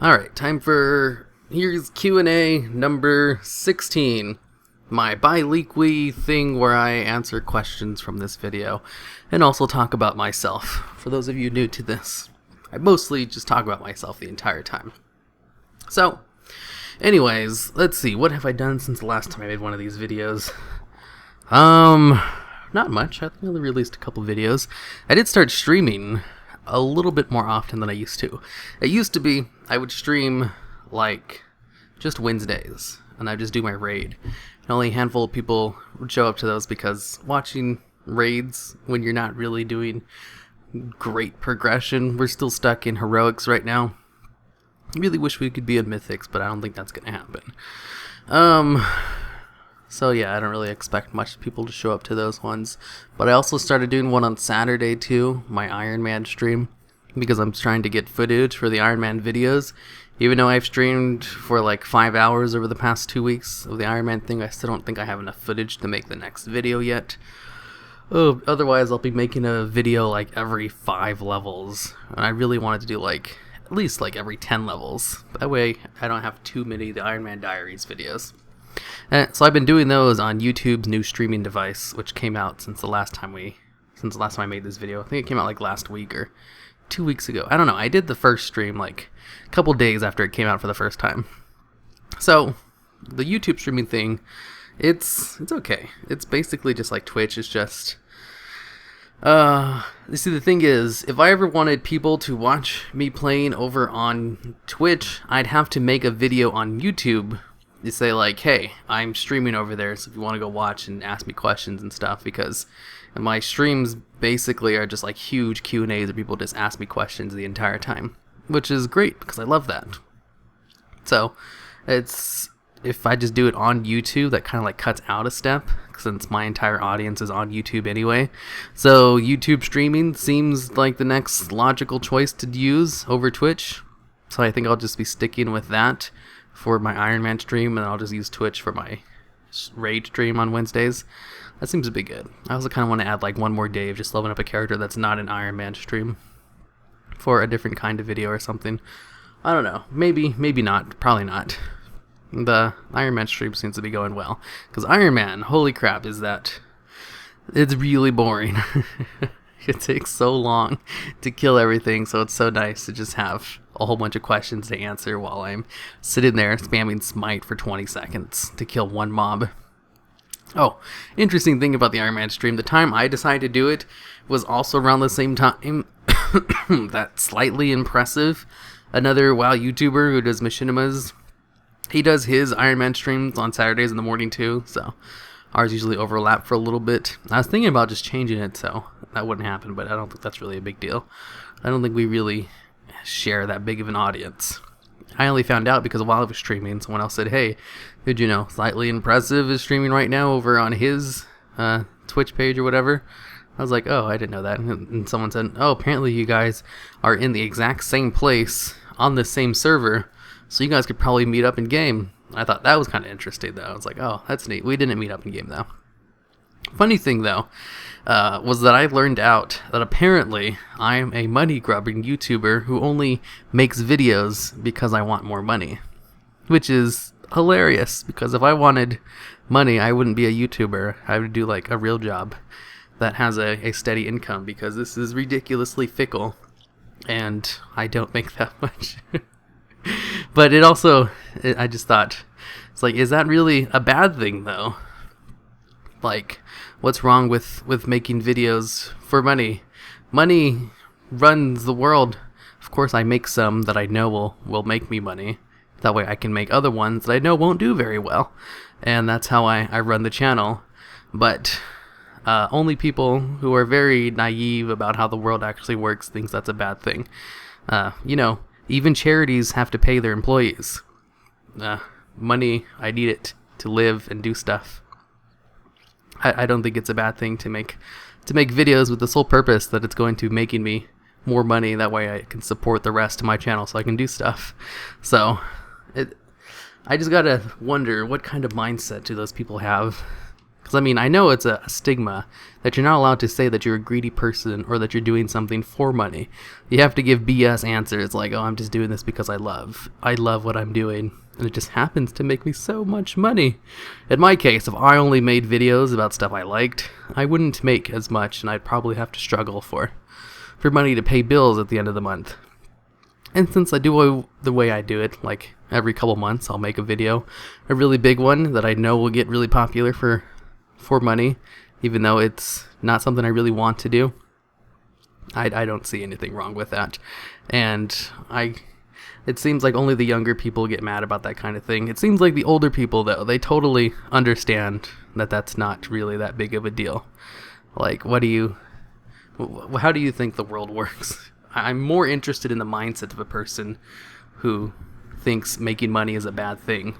Alright, time for here's Q&A number 16. My bi-weekly thing where I answer questions from this video and also talk about myself. For those of you new to this, I mostly just talk about myself the entire time. So, anyways, let's see, what have I done since the last time I made one of these videos? Not much. I think I only released a couple videos. I did start streaming a little bit more often than I used to. It used to be I would stream like just Wednesdays and I'd just do my raid. And only a handful of people would show up to those because watching raids when you're not really doing great progression, we're still stuck in heroics right now. I really wish we could be in mythics, but I don't think that's gonna happen. So yeah, I don't really expect much people to show up to those ones. But I also started doing one on Saturday too, my Iron Man stream, because I'm trying to get footage for the Iron Man videos. Even though I've streamed for like 5 hours over the past 2 weeks of the Iron Man thing, I still don't think I have enough footage to make the next video yet. Otherwise, I'll be making a video like every 5 levels. And I really wanted to do like at least like every 10 levels. That way I don't have too many of the Iron Man Diaries videos. So I've been doing those on YouTube's new streaming device, which came out since the last time I made this video. I think it came out like last week or 2 weeks ago. I don't know. I did the first stream like a couple days after it came out for the first time. So the YouTube streaming thing, it's okay. It's basically just like Twitch. It's just you see, the thing is, if I ever wanted people to watch me playing over on Twitch, I'd have to make a video on YouTube. You say like, hey, I'm streaming over there, so if you want to go watch and ask me questions and stuff, because my streams basically are just like huge Q&As where people just ask me questions the entire time, which is great because I love that. So if I just do it on YouTube, that kind of like cuts out a step since my entire audience is on YouTube anyway. So YouTube streaming seems like the next logical choice to use over Twitch. So I think I'll just be sticking with that for my Iron Man stream, and I'll just use Twitch for my raid stream on Wednesdays. That seems to be good. I also kind of want to add like one more day of just leveling up a character that's not an Iron Man stream for a different kind of video or something. I don't know. Maybe not. Probably not. The Iron Man stream seems to be going well. Because Iron Man, holy crap, is that... It's really boring. It takes so long to kill everything, so it's so nice to just have a whole bunch of questions to answer while I'm sitting there spamming smite for 20 seconds to kill one mob. Oh, interesting thing about the Iron Man stream, the time I decided to do it was also around the same time that Slightly Impressive, another WoW YouTuber who does machinimas, he does his Iron Man streams on Saturdays in the morning too, so ours usually overlap for a little bit. I was thinking about just changing it so that wouldn't happen, but I don't think that's really a big deal. I don't think we really share that big of an audience. I only found out because while I was streaming, someone else said, hey, did you know Slightly Impressive is streaming right now over on his Twitch page or whatever? I was like, oh, I didn't know that. And someone said, oh, apparently you guys are in the exact same place on the same server, so you guys could probably meet up in game. I thought that was kind of interesting, though. I was like, oh, that's neat. We didn't meet up in game, though. Funny thing, though, was that I learned out that apparently I'm a money-grubbing YouTuber who only makes videos because I want more money. Which is hilarious, because if I wanted money, I wouldn't be a YouTuber. I would do, like, a real job that has a steady income, because this is ridiculously fickle, and I don't make that much. But it also, I just thought, it's like, is that really a bad thing, though? Like, what's wrong with making videos for money? Money runs the world. Of course, I make some that I know will make me money. That way I can make other ones that I know won't do very well. And that's how I run the channel. But only people who are very naive about how the world actually works thinks that's a bad thing. You know, even charities have to pay their employees. Money, I need it to live and do stuff. I don't think it's a bad thing to make videos with the sole purpose that it's going to making me more money. That way I can support the rest of my channel so I can do stuff. So, I just gotta wonder what kind of mindset do those people have? Because, I mean, I know it's a stigma that you're not allowed to say that you're a greedy person or that you're doing something for money. You have to give BS answers like, oh, I'm just doing this because I love what I'm doing. And it just happens to make me so much money. In my case, if I only made videos about stuff I liked, I wouldn't make as much, and I'd probably have to struggle for money to pay bills at the end of the month. And since I do the way I do it, like every couple months I'll make a video, a really big one that I know will get really popular for money, even though it's not something I really want to do. I don't see anything wrong with that. And it seems like only the younger people get mad about that kind of thing. It seems like the older people, though, they totally understand that that's not really that big of a deal. Like, how do you think the world works? I'm more interested in the mindset of a person who thinks making money is a bad thing.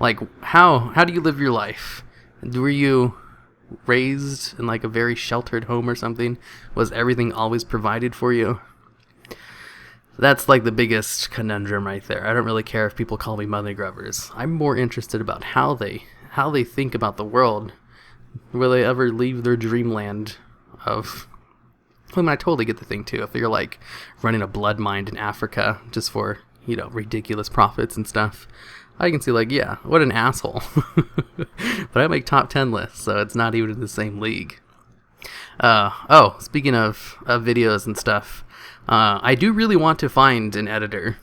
Like, how do you live your life? Were you raised in like a very sheltered home or something? Was everything always provided for you? That's like the biggest conundrum right there. I don't really care if people call me money grubbers. I'm more interested about how they think about the world. Will they ever leave their dreamland of... I mean, I totally get the thing too. If you're like running a blood mine in Africa just for, ridiculous profits and stuff, I can see like, yeah, what an asshole. But I make top 10 lists, so it's not even in the same league. Speaking of videos and stuff, I do really want to find an editor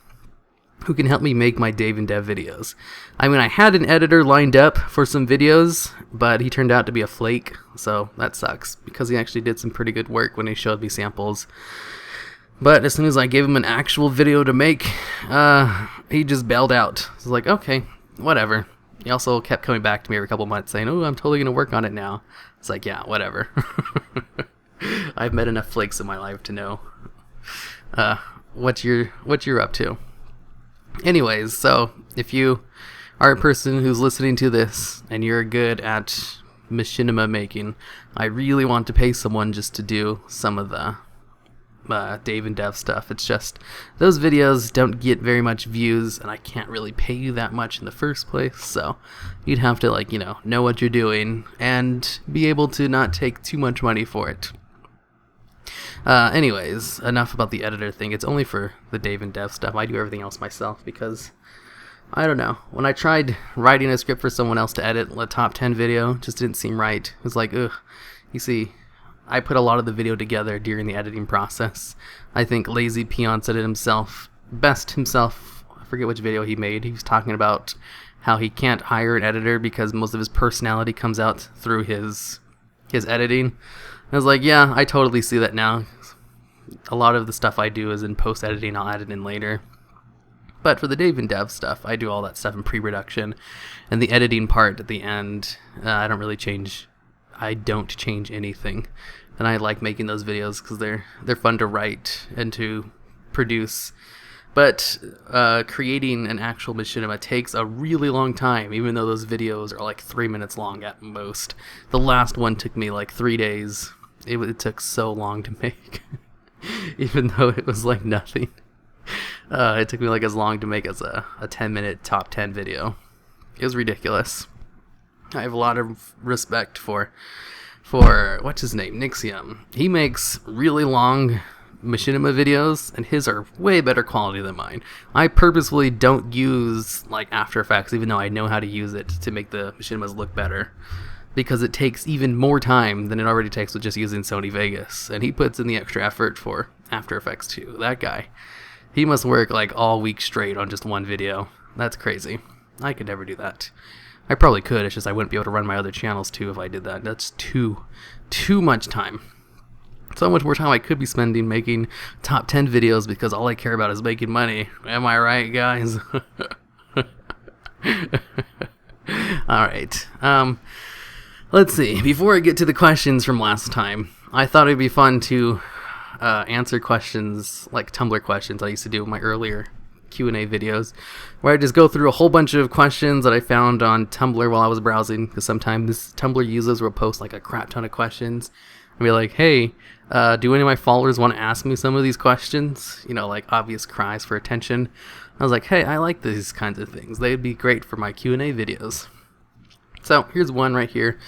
who can help me make my Dave and Dev videos. I mean, I had an editor lined up for some videos, but he turned out to be a flake, so that sucks, because he actually did some pretty good work when he showed me samples. But as soon as I gave him an actual video to make, he just bailed out. So I was like, okay, whatever. He also kept coming back to me every couple months saying, oh, I'm totally going to work on it now. It's like, yeah, whatever. I've met enough flakes in my life to know what you're up to. Anyways, so if you are a person who's listening to this and you're good at machinima making, I really want to pay someone just to do some of the Dave and Dev stuff. It's just those videos don't get very much views, and I can't really pay you that much in the first place, so you'd have to know what you're doing and be able to not take too much money for it. Anyways, enough about the editor thing. It's only for the Dave and Dev stuff. I do everything else myself because, I don't know, when I tried writing a script for someone else to edit a top 10 video, it just didn't seem right. It was like, ugh. You see, I put a lot of the video together during the editing process. I think Lazy Peon said it himself. I forget which video he made. He was talking about how he can't hire an editor because most of his personality comes out through his editing. I was like, yeah, I totally see that now. A lot of the stuff I do is in post-editing. I'll add it in later. But for the Dave and Dev stuff, I do all that stuff in pre-production. And the editing part at the end, I don't change anything. And I like making those videos because they're fun to write and to produce. But creating an actual machinima takes a really long time, even though those videos are like 3 minutes long at most. The last one took me like 3 days. It took so long to make, even though it was like nothing. It took me like as long to make as a 10-minute top 10 video. It was ridiculous. I have a lot of respect for what's his name, Nixium. He makes really long machinima videos, and his are way better quality than mine. I purposefully don't use like After Effects, even though I know how to use it to make the machinimas look better, because it takes even more time than it already takes with just using Sony Vegas, and he puts in the extra effort for After Effects too. That guy, he must work like all week straight on just one video. That's crazy. I could never do that. I probably could, it's just I wouldn't be able to run my other channels too if I did that. That's too much time. So much more time I could be spending making top 10 videos because all I care about is making money. Am I right, guys? Alright. Let's see. Before I get to the questions from last time, I thought it'd be fun to answer questions, like Tumblr questions I used to do in my earlier Q&A videos, where I just go through a whole bunch of questions that I found on Tumblr while I was browsing, because sometimes Tumblr users will post like a crap ton of questions and be like, hey, do any of my followers want to ask me some of these questions? Like obvious cries for attention. I was like, hey, I like these kinds of things. They'd be great for my Q&A videos. So here's one right here.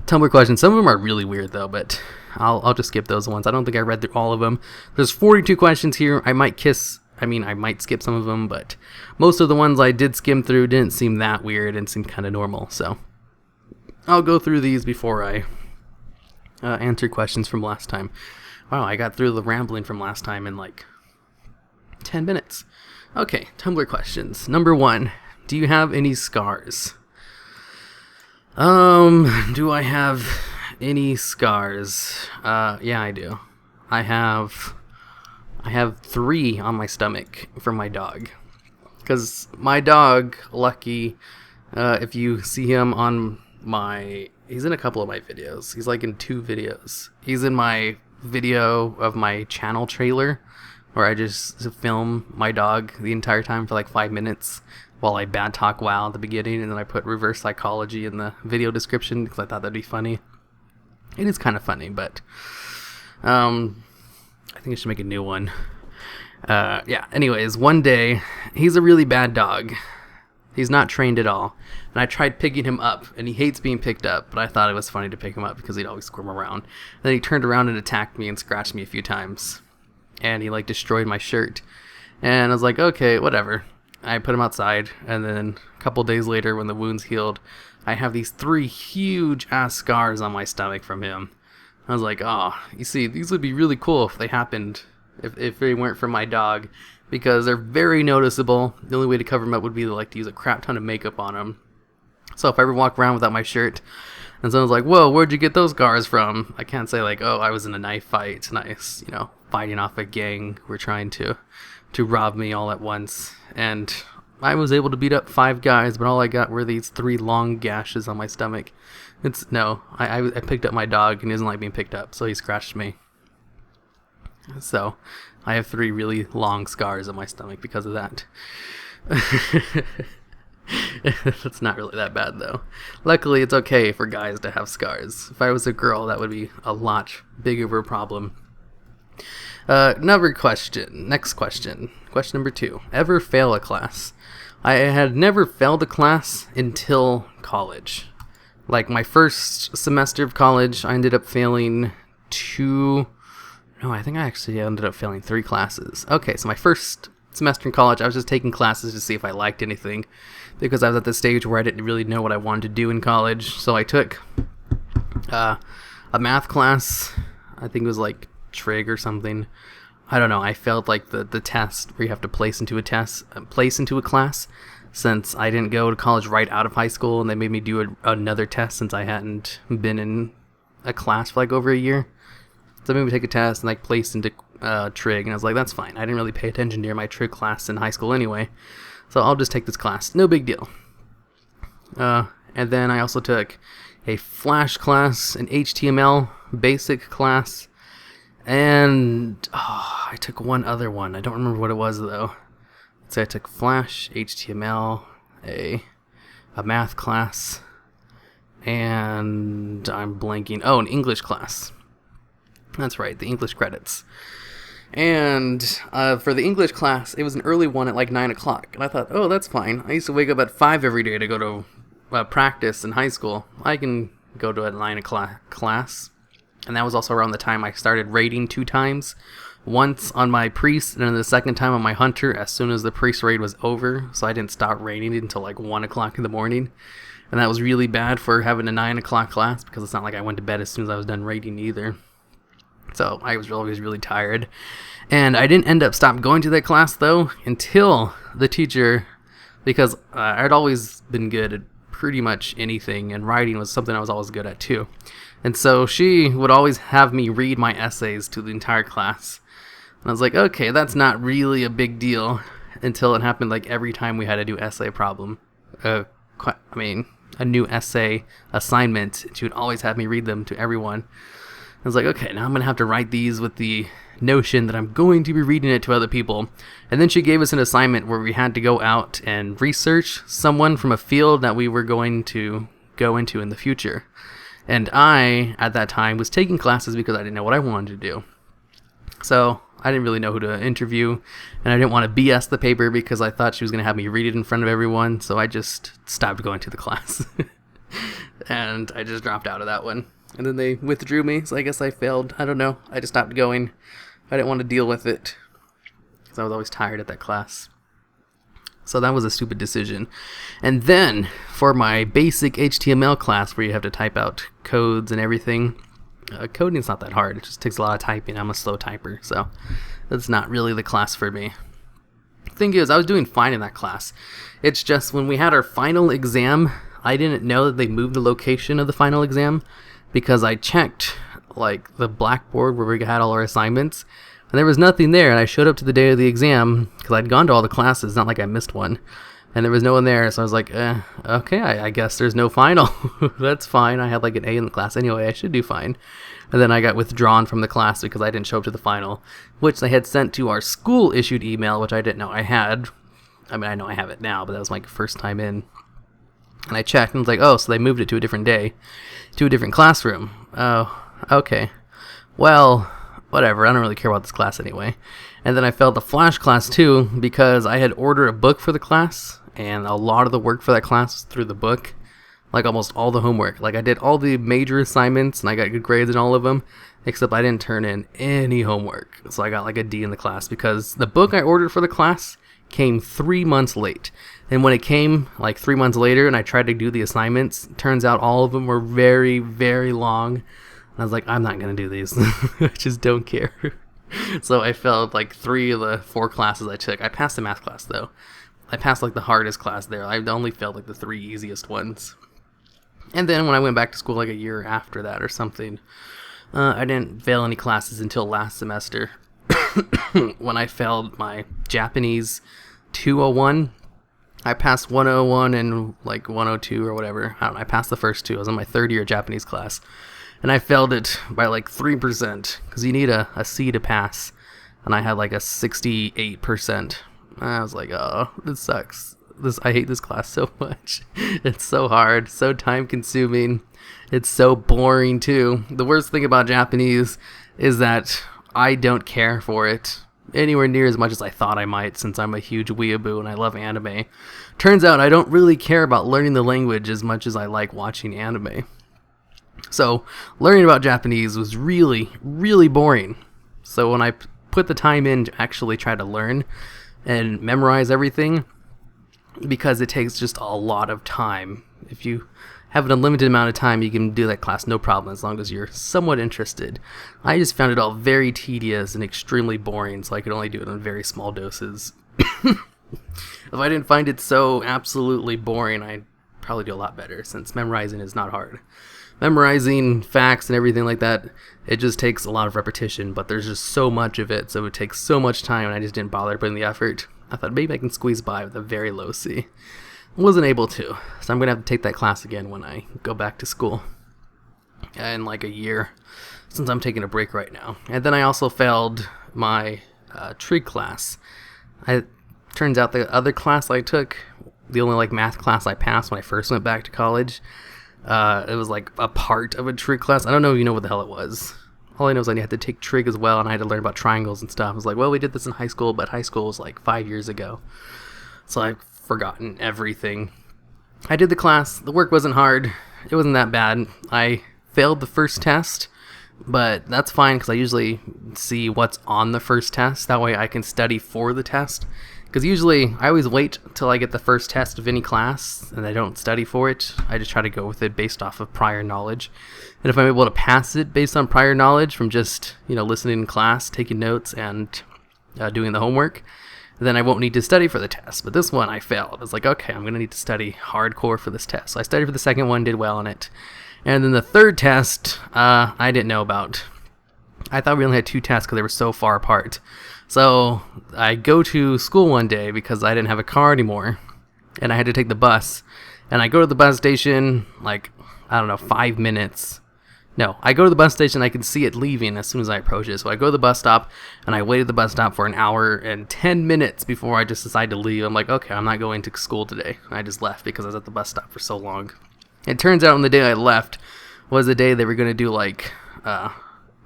Tumblr questions. Some of them are really weird though, but I'll just skip those ones. I don't think I read through all of them. There's 42 questions here. I might skip some of them, but most of the ones I did skim through didn't seem that weird and seemed kind of normal. So I'll go through these before I answer questions from last time. Wow, I got through the rambling from last time in like 10 minutes. Okay, Tumblr questions. Number 1, do you have any scars? Do I have any scars? Yeah, I do. I have 3 on my stomach from my dog. Because my dog, Lucky, if you see him on he's in a couple of my videos. He's like in 2 videos. He's in my video of my channel trailer, where I just film my dog the entire time for like 5 minutes while I bad talk WoW at the beginning, and then I put reverse psychology in the video description because I thought that'd be funny. It is kind of funny, but I think I should make a new one. Yeah, anyways, one day, he's a really bad dog. He's not trained at all. And I tried picking him up, and he hates being picked up, but I thought it was funny to pick him up because he'd always squirm around. Then he turned around and attacked me and scratched me a few times. And he like destroyed my shirt. And I was like, okay, whatever. I put him outside, and then a couple days later when the wounds healed, I have these 3 huge ass scars on my stomach from him. I was like, oh, you see, these would be really cool if they happened, if they weren't from my dog, because they're very noticeable. The only way to cover them up would be to use a crap ton of makeup on them. So if I ever walk around without my shirt, and someone's like, whoa, where'd you get those scars from? I can't say like, oh, I was in a knife fight, nice, fighting off a gang who were trying to rob me all at once. And I was able to beat up 5 guys, but all I got were these 3 long gashes on my stomach. I picked up my dog, and he doesn't like being picked up, so he scratched me. So I have 3 really long scars on my stomach because of that. It's not really that bad, though. Luckily, it's okay for guys to have scars. If I was a girl, that would be a lot bigger of a problem. Another question. Next question. Question number 2. Ever fail a class? I had never failed a class until college. Like my first semester of college, I ended up failing 2... No, I think I actually ended up failing 3 classes. Okay, so my first semester in college, I was just taking classes to see if I liked anything, because I was at the stage where I didn't really know what I wanted to do in college. So I took a math class. I think it was like trig or something. I don't know. I failed like the test where you have to place into a class, since I didn't go to college right out of high school, and they made me do another test since I hadn't been in a class for like over a year. So they made me take a test and like place into trig, and I was like, that's fine. I didn't really pay attention during my trig class in high school anyway, so I'll just take this class. No big deal. And then I also took a Flash class, an HTML basic class, and I took one other one. I don't remember what it was though. So I took Flash, HTML, a math class, and I'm blanking. Oh, an English class. That's right, the English credits. And for the English class, it was an early one at like 9 o'clock. And I thought, oh, that's fine. I used to wake up at 5 every day to go to practice in high school. I can go to a 9 o'clock class. And that was also around the time I started raiding 2 times. Once on my priest, and then the second time on my hunter as soon as the priest raid was over. So I didn't stop raiding until like 1 o'clock in the morning. And that was really bad for having a 9 o'clock class, because it's not like I went to bed as soon as I was done raiding either. So I was always really tired. And I didn't end up going to that class though until the teacher, because I'd always been good at pretty much anything, and writing was something I was always good at too. And so she would always have me read my essays to the entire class. And I was like, okay, that's not really a big deal, until it happened like every time we had a new essay problem. A new essay assignment. She would always have me read them to everyone. I was like, okay, now I'm going to have to write these with the notion that I'm going to be reading it to other people. And then she gave us an assignment where we had to go out and research someone from a field that we were going to go into in the future. And I, at that time, was taking classes because I didn't know what I wanted to do. So I didn't really know who to interview, and I didn't want to BS the paper because I thought she was going to have me read it in front of everyone, so I just stopped going to the class. And I just dropped out of that one. And then they withdrew me, so I guess I failed. I don't know. I just stopped going. I didn't want to deal with it, because I was always tired at that class. So that was a stupid decision. And then, for my basic HTML class, where you have to type out codes and everything, coding's not that hard. It just takes a lot of typing. I'm a slow typer, so that's not really the class for me. Thing is, I was doing fine in that class. It's just when we had our final exam, I didn't know that they moved the location of the final exam, because I checked like the blackboard where we had all our assignments, and there was nothing there. And I showed up to the day of the exam because I'd gone to all the classes, not like I missed one, and there was no one there. So I was like, okay, I guess there's no final. That's fine. I had like an A in the class anyway. I should do fine. And then I got withdrawn from the class because I didn't show up to the final, which they had sent to our school issued email, which I didn't know I had. I mean, I know I have it now, but that was my first time in. And I checked and was like, oh, so they moved it to a different day, to a different classroom. Oh, okay. Well, whatever. I don't really care about this class anyway. And then I failed the Flash class too, because I had ordered a book for the class, and a lot of the work for that class was through the book. Like almost all the homework. Like I did all the major assignments and I got good grades in all of them, except I didn't turn in any homework. So I got like a D in the class because the book I ordered for the class came 3 months late. And when it came like 3 months later and I tried to do the assignments, turns out all of them were very, very long. And I was like, I'm not going to do these. I just don't care. So I failed like 3 of the 4 classes I took. I passed the math class though. I passed like the hardest class there. I only failed like the 3 easiest ones. And then when I went back to school like a year after that or something, I didn't fail any classes until last semester. When I failed my Japanese 201, I passed 101 and like 102 or whatever. I don't know, I passed the first 2. I was in my 3rd year Japanese class. And I failed it by like 3%, because you need a C to pass. And I had like a 68%. I was like, oh, this sucks. I hate this class so much. It's so hard, so time consuming. It's so boring too. The worst thing about Japanese is that I don't care for it anywhere near as much as I thought I might, since I'm a huge weeaboo and I love anime. Turns out I don't really care about learning the language as much as I like watching anime. So learning about Japanese was really, really boring. So when I put the time in to actually try to learn and memorize everything, because it takes just a lot of time. If you have an unlimited amount of time, you can do that class no problem, as long as you're somewhat interested. I just found it all very tedious and extremely boring, so I could only do it in very small doses. If I didn't find it so absolutely boring, I'd probably do a lot better, since memorizing is not hard. Memorizing facts and everything like that, it just takes a lot of repetition, but there's just so much of it, so it takes so much time, and I just didn't bother putting the effort. I thought maybe I can squeeze by with a very low C. Wasn't able to, so I'm going to have to take that class again when I go back to school in like a year, since I'm taking a break right now. And then I also failed my trig class. Turns out the other class I took, the only like math class I passed when I first went back to college, it was like a part of a trig class. I don't know if you know what the hell it was. All I know is I had to take trig as well, and I had to learn about triangles and stuff. I was like, well, we did this in high school, but high school was like 5 years ago. So I've forgotten everything. I did the class. The work wasn't hard. It wasn't that bad. I failed the first test, but that's fine, because I usually see what's on the first test. That way I can study for the test. Because usually I always wait till I get the first test of any class, and I don't study for it. I just try to go with it based off of prior knowledge. And if I'm able to pass it based on prior knowledge from just, listening in class, taking notes, and doing the homework, then I won't need to study for the test. But this one I failed. I was like, okay, I'm going to need to study hardcore for this test. So I studied for the second one, did well on it. And then the third test, I didn't know about. I thought we only had 2 tests because they were so far apart. So I go to school one day because I didn't have a car anymore, and I had to take the bus. And I go to the bus station, like, 5 minutes. No, I go to the bus station, I can see it leaving as soon as I approach it. So I go to the bus stop, and I waited at the bus stop for an hour and 10 minutes before I just decided to leave. I'm like, okay, I'm not going to school today. I just left because I was at the bus stop for so long. It turns out on the day I left was the day they were going to do,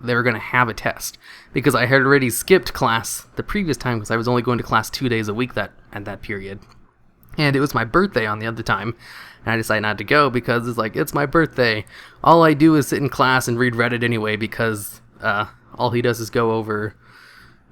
they were going to have a test, because I had already skipped class the previous time, because I was only going to class 2 days a week at that period. And it was my birthday on the other time, and I decided not to go because it's like, it's my birthday. All I do is sit in class and read Reddit anyway, because all he does is go over,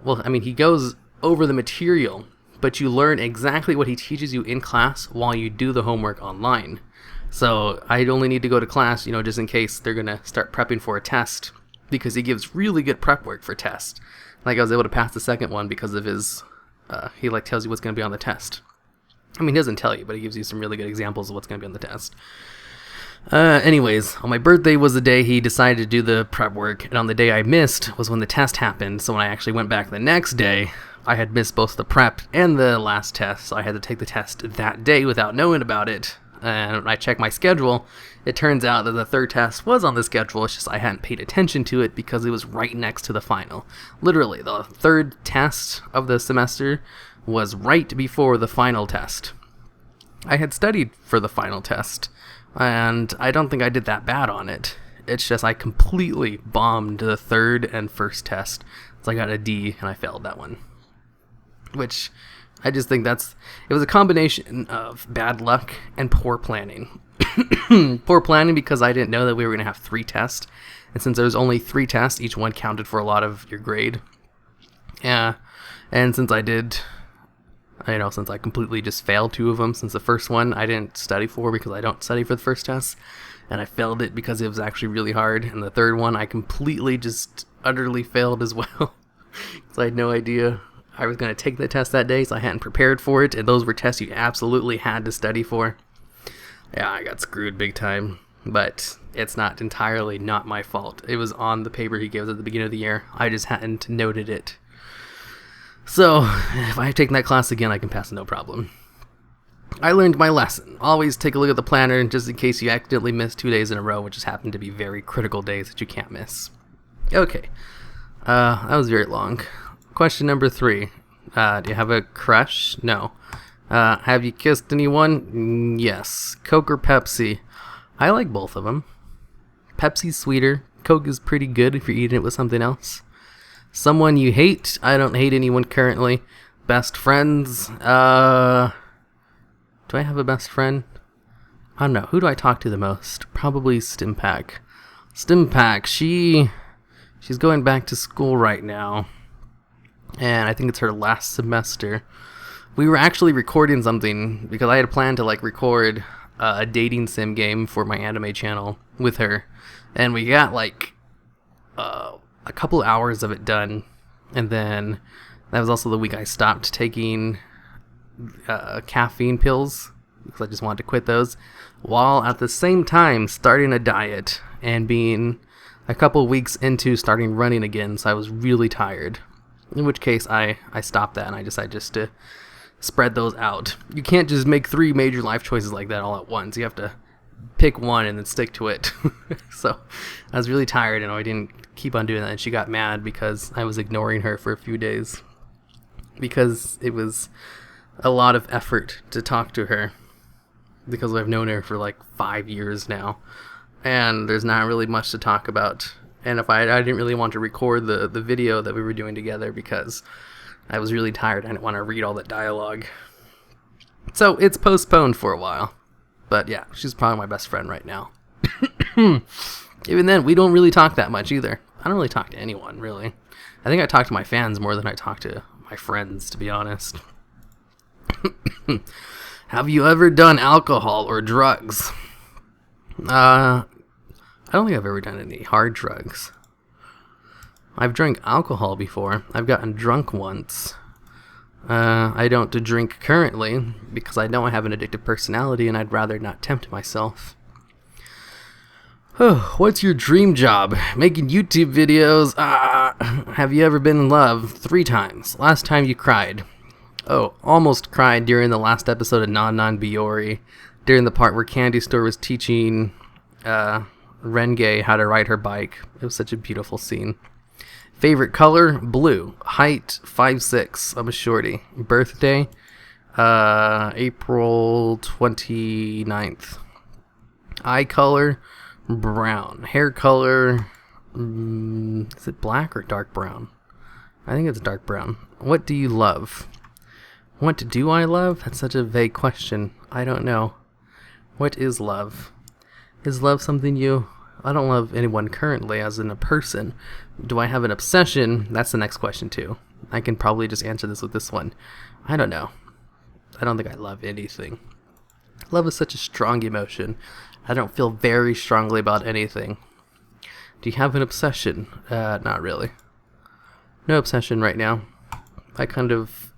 well, I mean, he goes over the material, but you learn exactly what he teaches you in class while you do the homework online. So I'd only need to go to class, just in case they're going to start prepping for a test, because he gives really good prep work for tests. Like, I was able to pass the second one because of his, he tells you what's going to be on the test. I mean, he doesn't tell you, but he gives you some really good examples of what's going to be on the test. Anyways, on my birthday was the day he decided to do the prep work, and on the day I missed was when the test happened. So when I actually went back the next day, I had missed both the prep and the last test, so I had to take the test that day without knowing about it. And when I checked my schedule, it turns out that the third test was on the schedule. It's just I hadn't paid attention to it because it was right next to the final. Literally, the third test of the semester was right before the final test. I had studied for the final test, and I don't think I did that bad on it. It's just I completely bombed the third and first test. So I got a D, and I failed that one. Which, I just think it was a combination of bad luck and poor planning. Poor planning because I didn't know that we were going to have 3 tests. And since there was only 3 tests, each one counted for a lot of your grade. Yeah, and since since I completely just failed 2 of them, since the first one I didn't study for because I don't study for the first test, and I failed it because it was actually really hard, and the third one I completely just utterly failed as well. So I had no idea I was going to take the test that day, so I hadn't prepared for it, and those were tests you absolutely had to study for. Yeah, I got screwed big time, but it's not entirely not my fault. It was on the paper he gave us at the beginning of the year. I just hadn't noted it. So, if I have taken that class again, I can pass no problem. I learned my lesson. Always take a look at the planner just in case you accidentally miss 2 days in a row, which just happen to be very critical days that you can't miss. Okay. That was very long. Question number 3. Do you have a crush? No. Have you kissed anyone? Yes. Coke or Pepsi? I like both of them. Pepsi's sweeter. Coke is pretty good if you're eating it with something else. Someone you hate? I don't hate anyone currently. Best friends? Do I have a best friend? I don't know. Who do I talk to the most? Probably Stimpack. Stimpack, she's going back to school right now. And I think it's her last semester. We were actually recording something because I had planned to record a dating sim game for my anime channel with her. And we got a couple hours of it done, and then that was also the week I stopped taking caffeine pills because I just wanted to quit those, while at the same time starting a diet and being a couple weeks into starting running again, so I was really tired, in which case I stopped that and I decided just to spread those out. You can't just make 3 major life choices like that all at once. You have to pick one and then stick to it. So I was really tired and I didn't keep on doing that, and she got mad because I was ignoring her for a few days because it was a lot of effort to talk to her because I've known her for 5 years now and there's not really much to talk about. And if I didn't really want to record the video that we were doing together because I was really tired. I didn't want to read all that dialogue. So it's postponed for a while. But yeah, she's probably my best friend right now. Even then, we don't really talk that much either. I don't really talk to anyone, really. I think I talk to my fans more than I talk to my friends, to be honest. Have you ever done alcohol or drugs? I don't think I've ever done any hard drugs. I've drank alcohol before. I've gotten drunk once. I don't drink currently because I know I have an addictive personality and I'd rather not tempt myself. What's your dream job? Making YouTube videos. Have you ever been in love? 3 times. Last time you cried. Oh, almost cried during the last episode of Non Biori, during the part where Candy Store was teaching Renge how to ride her bike. It was such a beautiful scene. Favorite color? Blue. Height? 5'6". I'm a shorty. Birthday? April 29th. Eye color? Brown. Hair color? Is it black or dark brown? I think it's dark brown. What do you love? What do I love? That's such a vague question. I don't know. What is love? Is love something you... I don't love anyone currently, as in a person. Do I have an obsession? That's the next question, too. I can probably just answer this with this one. I don't know. I don't think I love anything. Love is such a strong emotion. I don't feel very strongly about anything. Do you have an obsession? Not really. No obsession right now. I kind of...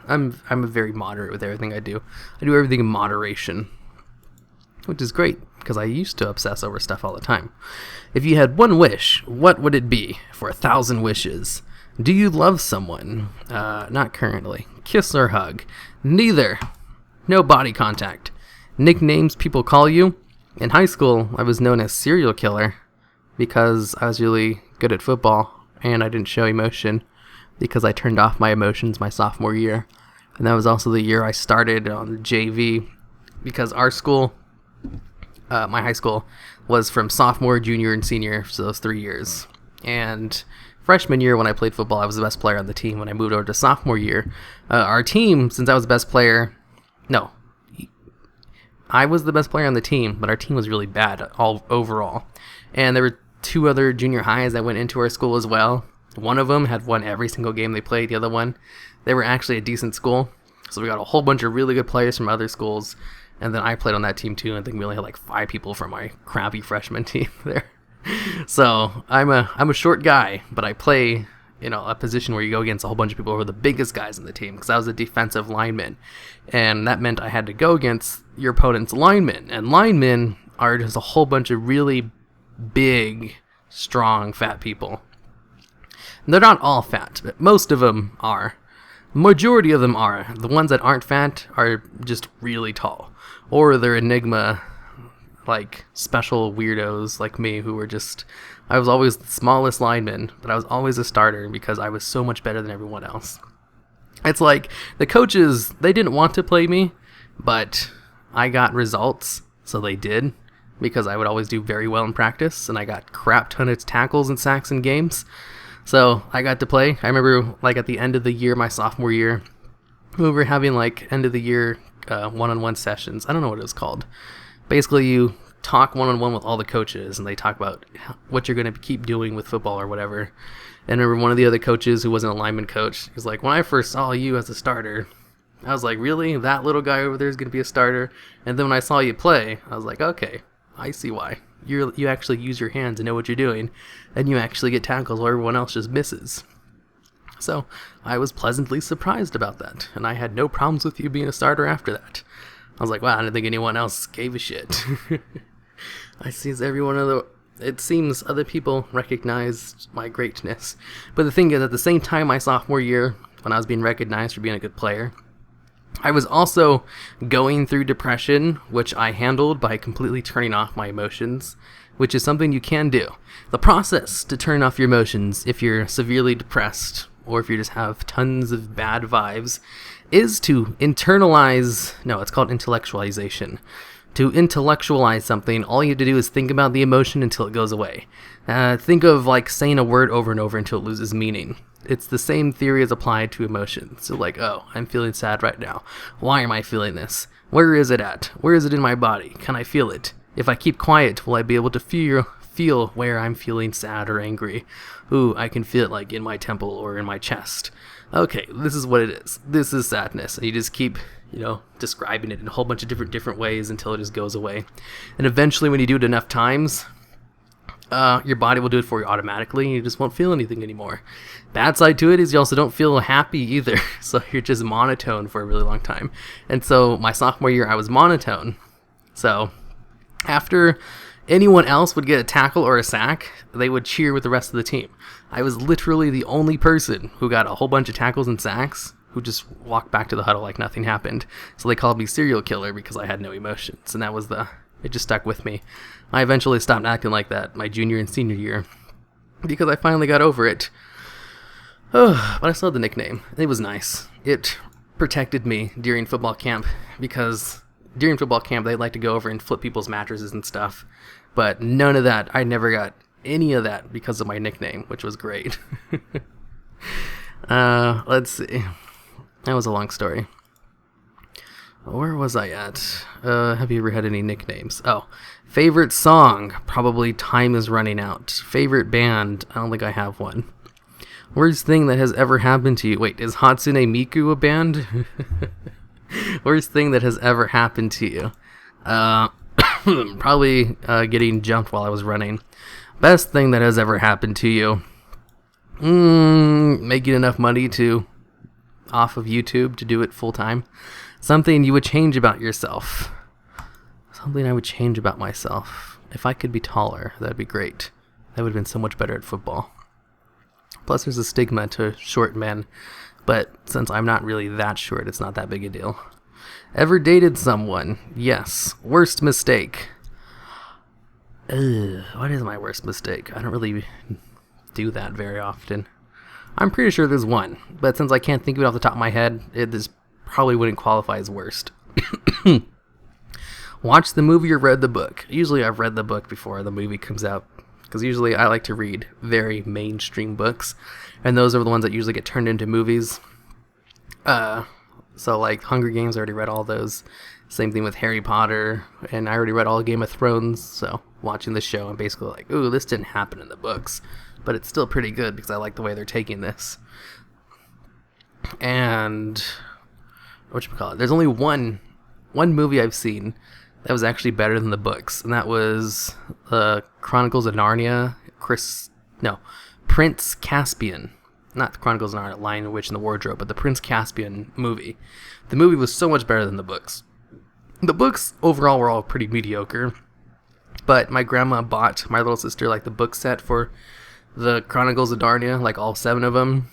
I'm very moderate with everything I do. I do everything in moderation. Which is great, because I used to obsess over stuff all the time. If you had one wish, what would it be for 1,000 wishes? Do you love someone? Not currently. Kiss or hug? Neither. No body contact. Nicknames people call you? In high school, I was known as serial killer because I was really good at football and I didn't show emotion because I turned off my emotions my sophomore year. And that was also the year I started on JV because our school, my high school, was from sophomore, junior, and senior, so those 3 years. And freshman year when I played football, I was the best player on the team. When I moved over to sophomore year, our team, since I was the best player, no, I was the best player on the team, but our team was really bad all overall. And there were 2 other junior highs that went into our school as well. One of them had won every single game they played. The other one, they were actually a decent school. So we got a whole bunch of really good players from other schools. And then I played on that team too. And I think we only had like 5 people from my crappy freshman team there. So I'm a short guy, but I play, a position where you go against a whole bunch of people who are the biggest guys on the team, because I was a defensive lineman, and that meant I had to go against your opponent's linemen, and linemen are just a whole bunch of really big, strong, fat people. And they're not all fat, but most of them are. Majority of them are. The ones that aren't fat are just really tall, or they're enigma, like special weirdos like me who were just... I was always the smallest lineman, but I was always a starter because I was so much better than everyone else. It's like the coaches, they didn't want to play me, but I got results, so they did, because I would always do very well in practice, and I got crap ton of tackles and sacks in games, so I got to play. I remember, like, at the end of the year, my sophomore year, we were having, like, end of the year one-on-one sessions. I don't know what it was called. Basically, you talk one-on-one with all the coaches, and they talk about what you're going to keep doing with football or whatever. And I remember one of the other coaches who wasn't a lineman coach, he was like, when I first saw you as a starter, I was like, really? That little guy over there is going to be a starter? And then when I saw you play, I was like, okay, I see why. You actually use your hands and know what you're doing, and you actually get tackles while everyone else just misses. So I was pleasantly surprised about that, and I had no problems with you being a starter after that. I was like, wow, I didn't think anyone else gave a shit. I see it seems other people recognized my greatness. But the thing is, at the same time, my sophomore year, when I was being recognized for being a good player, I was also going through depression, which I handled by completely turning off my emotions, which is something you can do. The process to turn off your emotions if you're severely depressed, or if you just have tons of bad vibes, is to it's called intellectualization. To intellectualize something, all you have to do is think about the emotion until it goes away. Think of like saying a word over and over until it loses meaning. It's the same theory as applied to emotions. So like, oh, I'm feeling sad right now. Why am I feeling this? Where is it at? Where is it in my body? Can I feel it? If I keep quiet, will I be able to feel where I'm feeling sad or angry? Ooh, I can feel it like in my temple or in my chest. Okay, this is what it is. This is sadness. And you just keep, describing it in a whole bunch of different ways until it just goes away. And eventually, when you do it enough times, your body will do it for you automatically, and you just won't feel anything anymore. Bad side to it is you also don't feel happy either, so you're just monotone for a really long time. And so my sophomore year, I was monotone. So after anyone else would get a tackle or a sack, they would cheer with the rest of the team. I was literally the only person who got a whole bunch of tackles and sacks who just walked back to the huddle like nothing happened. So they called me serial killer because I had no emotions, and that was it just stuck with me. I eventually stopped acting like that my junior and senior year because I finally got over it. Oh, but I still had the nickname. It was nice. It protected me during football camp because during football camp they'd like to go over and flip people's mattresses and stuff. But none of that. I never got any of that because of my nickname, which was great. Let's see. That was a long story. Where was I at? Have you ever had any nicknames? Oh, favorite song? Probably Time Is Running Out. Favorite band? I don't think I have one. Worst thing that has ever happened to you? Wait, is Hatsune Miku a band? Worst thing that has ever happened to you? Probably getting jumped while I was running. Best thing that has ever happened to you? Making enough money off of YouTube to do it full time. Something you would change about yourself. Something I would change about myself. If I could be taller, that'd be great. I would have been so much better at football. Plus, there's a stigma to short men, but since I'm not really that short, it's not that big a deal. Ever dated someone? Yes. Worst mistake? What is my worst mistake? I don't really do that very often. I'm pretty sure there's one, but since I can't think of it off the top of my head, this probably wouldn't qualify as worst. Watch the movie or read the book. Usually I've read the book before the movie comes out, because usually I like to read very mainstream books, and those are the ones that usually get turned into movies. So like Hunger Games, I already read all those. Same thing with Harry Potter, and I already read all of Game of Thrones, so watching the show, I'm basically like, ooh, this didn't happen in the books, but it's still pretty good because I like the way they're taking this. And whatchamacallit, there's only one movie I've seen that was actually better than the books, and that was Chronicles of Narnia. Prince Caspian. Not the Chronicles of Narnia, Lion, the Witch, and the Wardrobe, but the Prince Caspian movie. The movie was so much better than the books. The books overall were all pretty mediocre, but my grandma bought my little sister like the book set for the Chronicles of Narnia, like all 7 of them,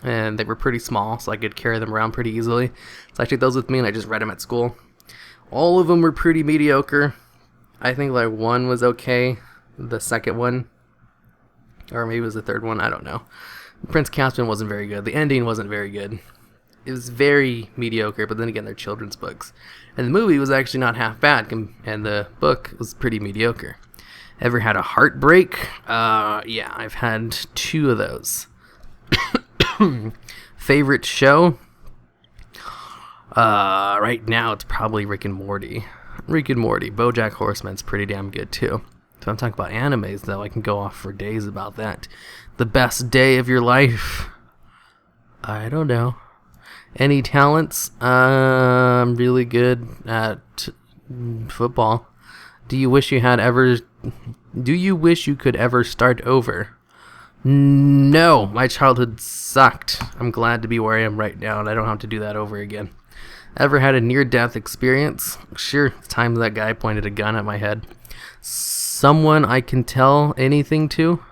and they were pretty small, so I could carry them around pretty easily. So I took those with me, and I just read them at school. All of them were pretty mediocre. I think like one was okay, the second one, or maybe it was the third one, I don't know. Prince Caspian wasn't very good. The ending wasn't very good. It was very mediocre, but then again, they're children's books. And the movie was actually not half bad, and the book was pretty mediocre. Ever had a heartbreak? Yeah, I've had 2 of those. Favorite show? Right now it's probably Rick and Morty. Rick and Morty. BoJack Horseman's pretty damn good too. So I'm talking about animes though, I can go off for days about that. The best day of your life? I don't know. Any talents? I'm really good at football. Do you wish you could ever start over? No, my childhood sucked. I'm glad to be where I am right now, and I don't have to do that over again. Ever had a near-death experience? Sure, the time that guy pointed a gun at my head. Someone I can tell anything to?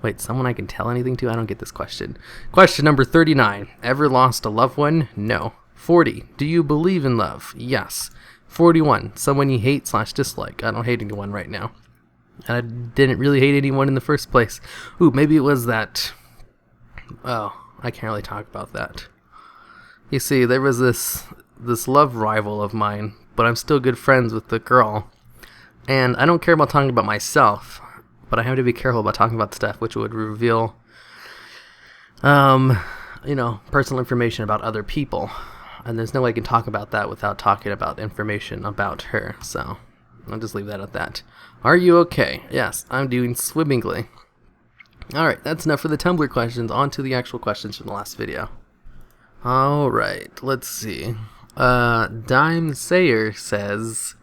Wait, someone I can tell anything to? I don't get this question. Question number 39. Ever lost a loved one? No. 40. Do you believe in love? Yes. 41. Someone you hate/dislike? I don't hate anyone right now. And I didn't really hate anyone in the first place. Ooh, maybe it was that... Oh, I can't really talk about that. You see, there was this love rival of mine, but I'm still good friends with the girl. And I don't care about talking about myself, but I have to be careful about talking about stuff which would reveal, personal information about other people. And there's no way I can talk about that without talking about information about her, so I'll just leave that at that. Are you okay? Yes, I'm doing swimmingly. Alright, that's enough for the Tumblr questions. On to the actual questions from the last video. Alright, let's see. Dime Sayer says,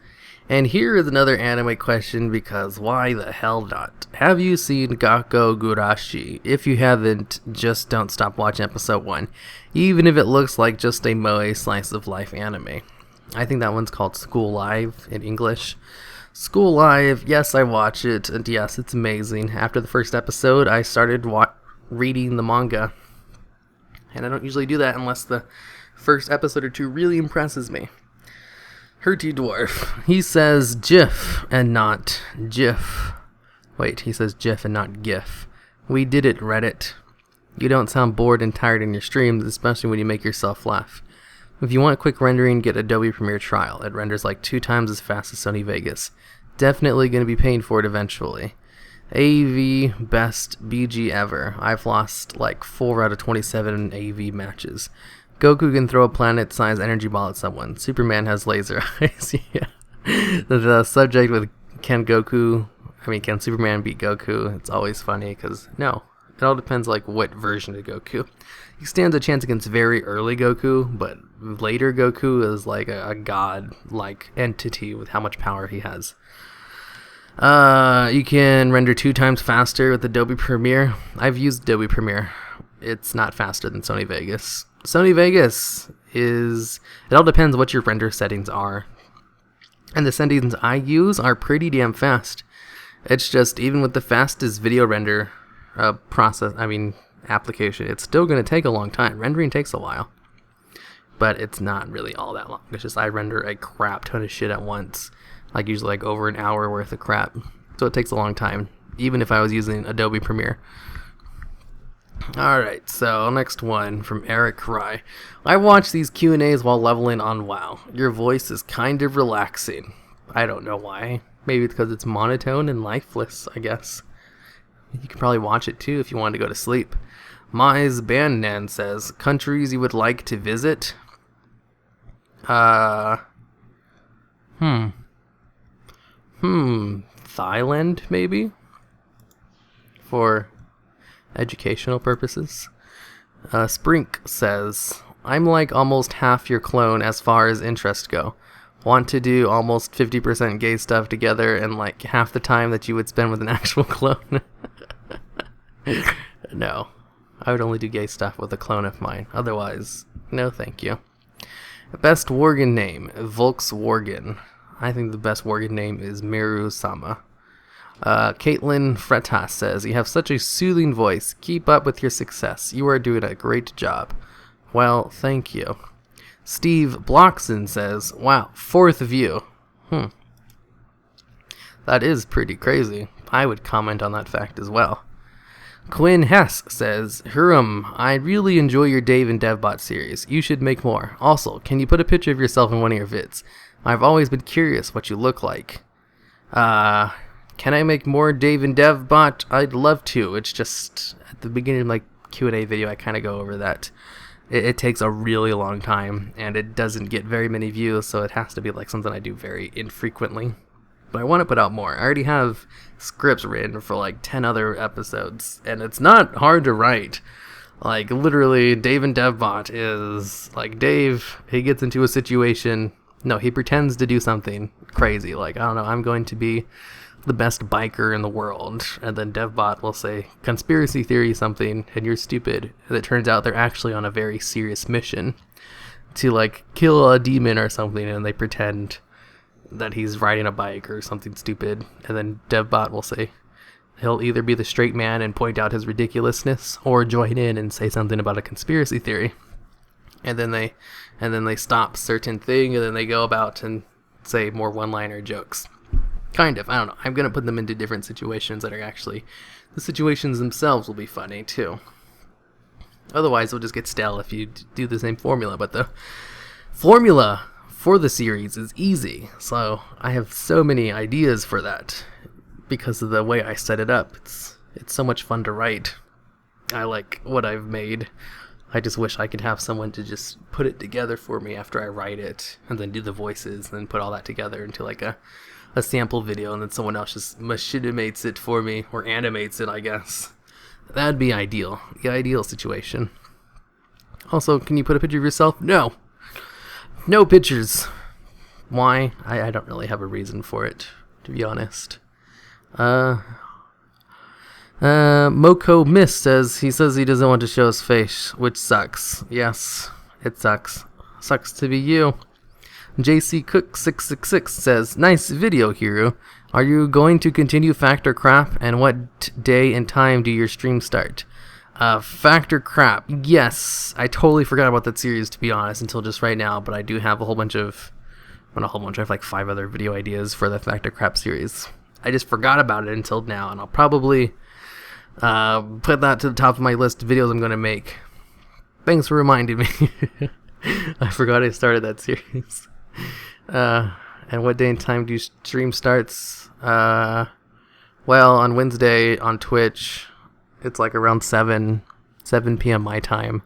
and here is another anime question because why the hell not? Have you seen Gakko Gurashi? If you haven't, just don't stop watching episode 1, even if it looks like just a moe slice of life anime. I think that one's called School Live in English. School Live, yes, I watch it, and yes, it's amazing. After the first episode, I started reading the manga. And I don't usually do that unless the first episode or 2 really impresses me. Herty Dwarf, he says GIF and not GIF. Wait, he says GIF and not GIF. We did it, Reddit. You don't sound bored and tired in your streams, especially when you make yourself laugh. If you want quick rendering, get Adobe Premiere Trial. It renders like 2 times as fast as Sony Vegas. Definitely going to be paying for it eventually. AV best BG ever. I've lost like 4 out of 27 AV matches. Goku can throw a planet-sized energy ball at someone. Superman has laser eyes. Yeah. The subject with can Superman beat Goku? It's always funny because no. It all depends like what version of Goku. He stands a chance against very early Goku, but later Goku is like a god-like entity with how much power he has. You can render 2 times faster with Adobe Premiere. I've used Adobe Premiere. It's not faster than Sony Vegas. Sony Vegas it all depends what your render settings are. And the settings I use are pretty damn fast. It's just, even with the fastest video render application, it's still going to take a long time. Rendering takes a while. But it's not really all that long. It's just I render a crap ton of shit at once. Like usually like over an hour worth of crap. So it takes a long time, even if I was using Adobe Premiere. Alright, so next one from Eric Rye. I watch these Q&As while leveling on WoW. Your voice is kind of relaxing. I don't know why. Maybe it's because it's monotone and lifeless, I guess. You could probably watch it too if you wanted to go to sleep. Mai's Bandnan says, countries you would like to visit? Thailand, maybe? For educational purposes. Sprink says, I'm like almost half your clone as far as interests go. Want to do almost 50% gay stuff together and like half the time that you would spend with an actual clone. No. I would only do gay stuff with a clone of mine. Otherwise, no thank you. Best Worgen name, Volksworgen. I think the best Worgen name is Miru-sama. Caitlin Fretas says, you have such a soothing voice. Keep up with your success. You are doing a great job. Well, thank you. Steve Bloxon says, wow, 4th view. That is pretty crazy. I would comment on that fact as well. Quinn Hess says, Hirum, I really enjoy your Dave and DevBot series. You should make more. Also, can you put a picture of yourself in one of your vids? I've always been curious what you look like. Can I make more Dave and DevBot? I'd love to. It's just, at the beginning of my Q&A video, I kind of go over that. It takes a really long time, and it doesn't get very many views, so it has to be like something I do very infrequently. But I want to put out more. I already have scripts written for like 10 other episodes, and it's not hard to write. Like, literally, Dave and DevBot is, like, Dave, he gets into a situation, no, he pretends to do something crazy, like, I don't know, I'm going to be the best biker in the world, and then DevBot will say, conspiracy theory something, and you're stupid, and it turns out they're actually on a very serious mission to, like, kill a demon or something, and they pretend that he's riding a bike or something stupid, and then DevBot will say he'll either be the straight man and point out his ridiculousness, or join in and say something about a conspiracy theory, and then they stop certain thing, and then they go about and say more one-liner jokes. Kind of, I don't know. I'm gonna put them into different situations that are actually, the situations themselves will be funny too. Otherwise, it'll just get stale if you do the same formula. But the formula for the series is easy, so I have so many ideas for that because of the way I set it up. It's so much fun to write. I like what I've made. I just wish I could have someone to just put it together for me after I write it, and then do the voices, and then put all that together into like a sample video, and then someone else just machinimates it for me, or animates it, I guess. That'd be ideal. The ideal situation. Also, can you put a picture of yourself? No. No pictures. Why? I don't really have a reason for it, to be honest. Moko Miss says he doesn't want to show his face, which sucks. Yes, it sucks. Sucks to be you. JC Cook 666 says, nice video, Hiru. Are you going to continue Factor Crap, and what day and time do your streams start? Factor Crap, yes. I totally forgot about that series, to be honest, until just right now, but I do have a whole bunch of, well, not a whole bunch, I have like 5 other video ideas for the Factor Crap series. I just forgot about it until now, and I'll probably put that to the top of my list of videos I'm going to make. Thanks for reminding me. I forgot I started that series. And what day and time do you stream starts? Well, on Wednesday on Twitch, it's like around 7 p.m. my time.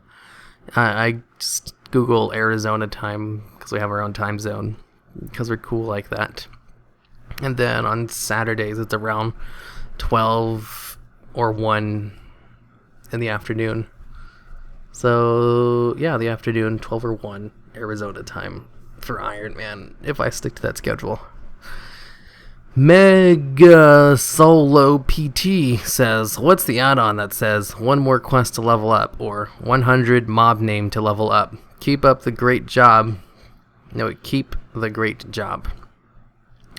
I just Google Arizona time because we have our own time zone because we're cool like that. And then on Saturdays it's around 12 or 1 in the afternoon. So yeah, the afternoon, 12 or 1 Arizona time for Iron Man if I stick to that schedule. Mega Solo PT says, what's the add-on that says 1 more quest to level up or 100 mob name to level up? Keep up the great job. No, keep the great job.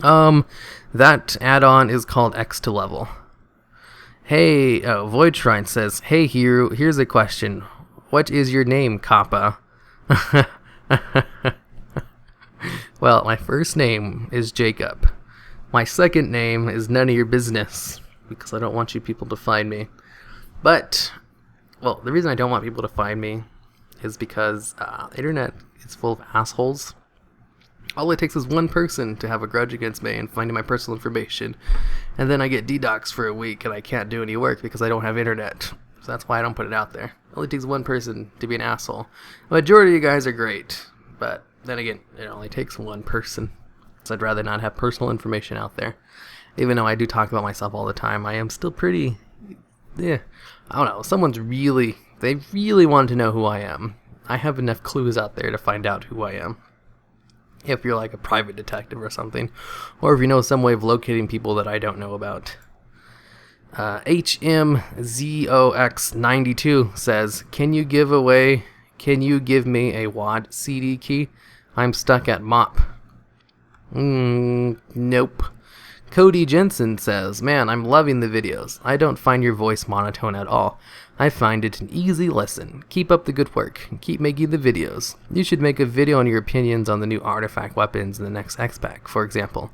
That add-on is called X to level. Hey, Void Shrine says, hey Hiru, here's a question. What is your name, Kappa? Well, my first name is Jacob. My second name is none of your business, because I don't want you people to find me. But, well, the reason I don't want people to find me is because the internet is full of assholes. All it takes is one person to have a grudge against me and finding my personal information, and then I get DDoS for a week and I can't do any work because I don't have internet. So that's why I don't put it out there. It only takes one person to be an asshole. The majority of you guys are great, but then again, it only takes one person. So I'd rather not have personal information out there. Even though I do talk about myself all the time, I am still pretty, I don't know, they really want to know who I am. I have enough clues out there to find out who I am. If you're like a private detective or something, or if you know some way of locating people that I don't know about. HMZOX92 says, can you give me a WAD CD key? I'm stuck at MOP. Nope. Cody Jensen says, man, I'm loving the videos. I don't find your voice monotone at all. I find it an easy listen. Keep up the good work. Keep making the videos. You should make a video on your opinions on the new artifact weapons in the next X-Pack, for example.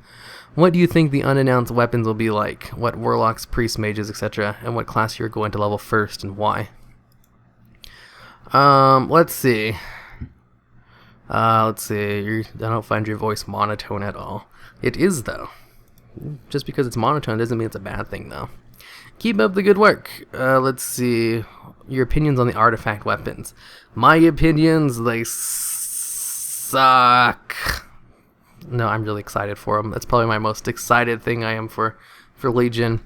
What do you think the unannounced weapons will be like? What warlocks, priests, mages, etc. And what class you're going to level first and why? Let's see. I don't find your voice monotone at all. It is, though. Just because it's monotone doesn't mean it's a bad thing, though. Keep up the good work. Let's see. Your opinions on the artifact weapons. My opinions, they suck. No, I'm really excited for them. That's probably my most excited thing I am for Legion.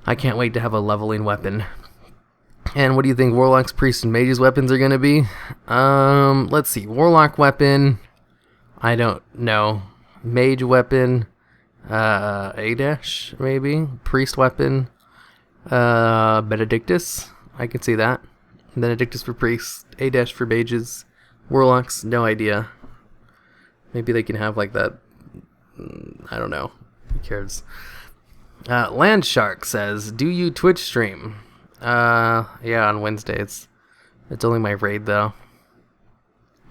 I can't wait to have a leveling weapon. And what do you think Warlocks, Priests, and Mages weapons are going to be? Let's see. Warlock weapon, I don't know. Mage weapon, A-dash, maybe. Priest weapon, Benedictus. I can see that. Benedictus for Priests, A-dash for Mages. Warlocks, no idea. Maybe they can have like that. I don't know. Who cares? Landshark says, do you Twitch stream? Yeah, on Wednesdays. It's only my raid, though.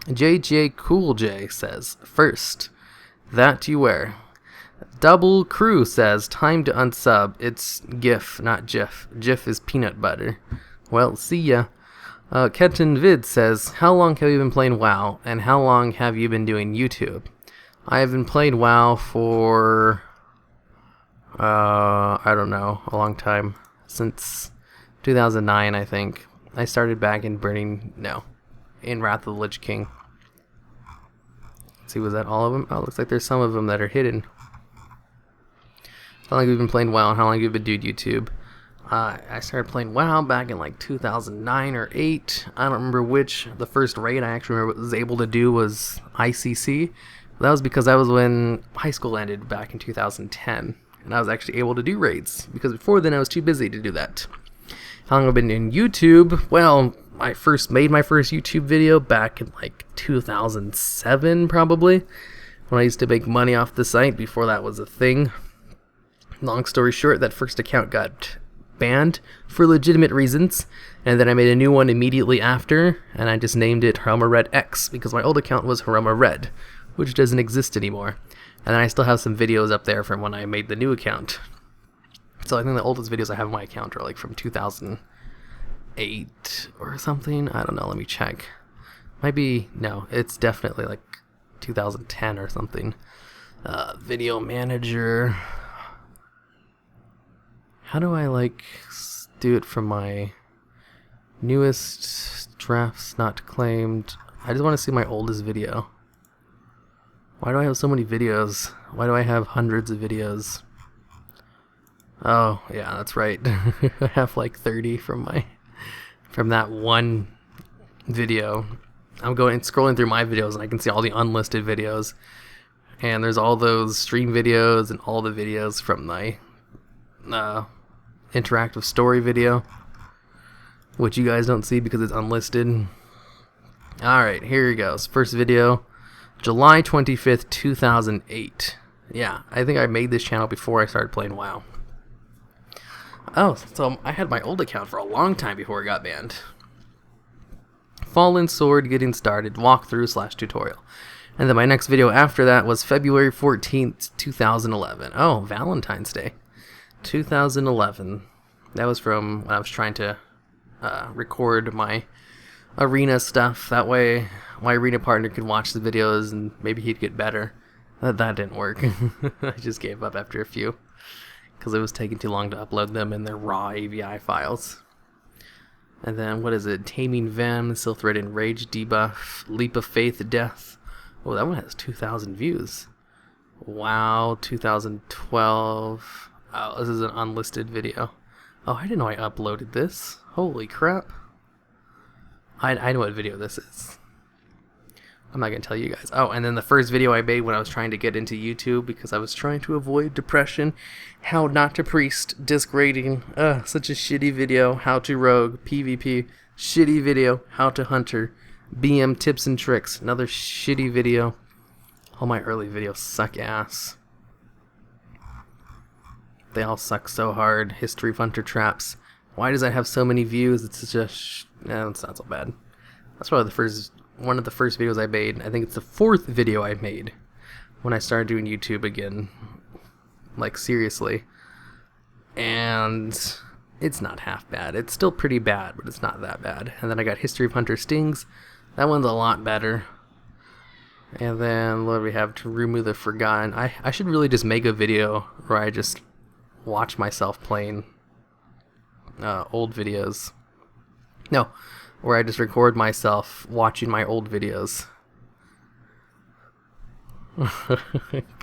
JJ Cool J says, first, that you wear. Double Crew says, time to unsub. It's GIF, not GIF. GIF is peanut butter. Well, see ya. Kenton Vid says, how long have you been playing WoW, and how long have you been doing YouTube? I have been playing WoW for, I don't know, a long time. Since 2009, I think. I started back in in Wrath of the Lich King. Let's see, was that all of them? Oh, looks like there's some of them that are hidden. How long have you been playing WoW, and how long have you been doing YouTube? I started playing WoW back in like 2009 or 8. I don't remember which. The first raid I actually was able to do was ICC. That was because that was when high school ended back in 2010. And I was actually able to do raids, because before then I was too busy to do that. How long have I been in YouTube? Well, I first made my first YouTube video back in like 2007 probably, when I used to make money off the site before that was a thing. Long story short, that first account got banned for legitimate reasons, and then I made a new one immediately after, and I just named it hirumaredx because my old account was hirumared, which doesn't exist anymore. And then I still have some videos up there from when I made the new account. So I think the oldest videos I have on my account are like from 2008 or something. I don't know, let me check. No, it's definitely like 2010 or something. Video manager. How do I do it from my newest drafts not claimed? I just want to see my oldest video. Why do I have so many videos? Why do I have hundreds of videos? Oh, yeah, that's right. I have like 30 from that one video. I'm scrolling through my videos and I can see all the unlisted videos. And there's all those stream videos and all the videos from my interactive story video, which you guys don't see because it's unlisted. Alright, here he goes. First video, July 25th, 2008. Yeah, I think I made this channel before I started playing WoW. Oh, so I had my old account for a long time before it got banned. Fallen Sword getting started, walkthrough / tutorial. And then my next video after that was February 14th, 2011. Oh, Valentine's Day. 2011. That was from when I was trying to record my arena stuff. That way my arena partner could watch the videos and maybe he'd get better. That didn't work. I just gave up after a few because it was taking too long to upload them in their raw AVI files. And then, what is it? Taming Vem, Silthred Enrage debuff, Leap of Faith death. Oh, that one has 2,000 views. Wow, 2012. Oh, this is an unlisted video. Oh, I didn't know I uploaded this. Holy crap. I know what video this is. I'm not going to tell you guys. Oh, and then the first video I made when I was trying to get into YouTube because I was trying to avoid depression. How not to priest, disc rating. Such a shitty video. How to rogue, PvP. Shitty video. How to hunter. BM tips and tricks. Another shitty video. All my early videos suck ass. They all suck so hard. History of hunter traps. Why does that have so many views? It's just... no, it's not so bad. That's probably one of the first videos I made. I think it's the 4th video I made when I started doing YouTube again. Like, seriously. And it's not half bad. It's still pretty bad, but it's not that bad. And then I got History of Hunter Stings. That one's a lot better. And then what do we have? Hiru the Forgotten. I should really just make a video where I just watch myself playing old videos. No, where I just record myself watching my old videos.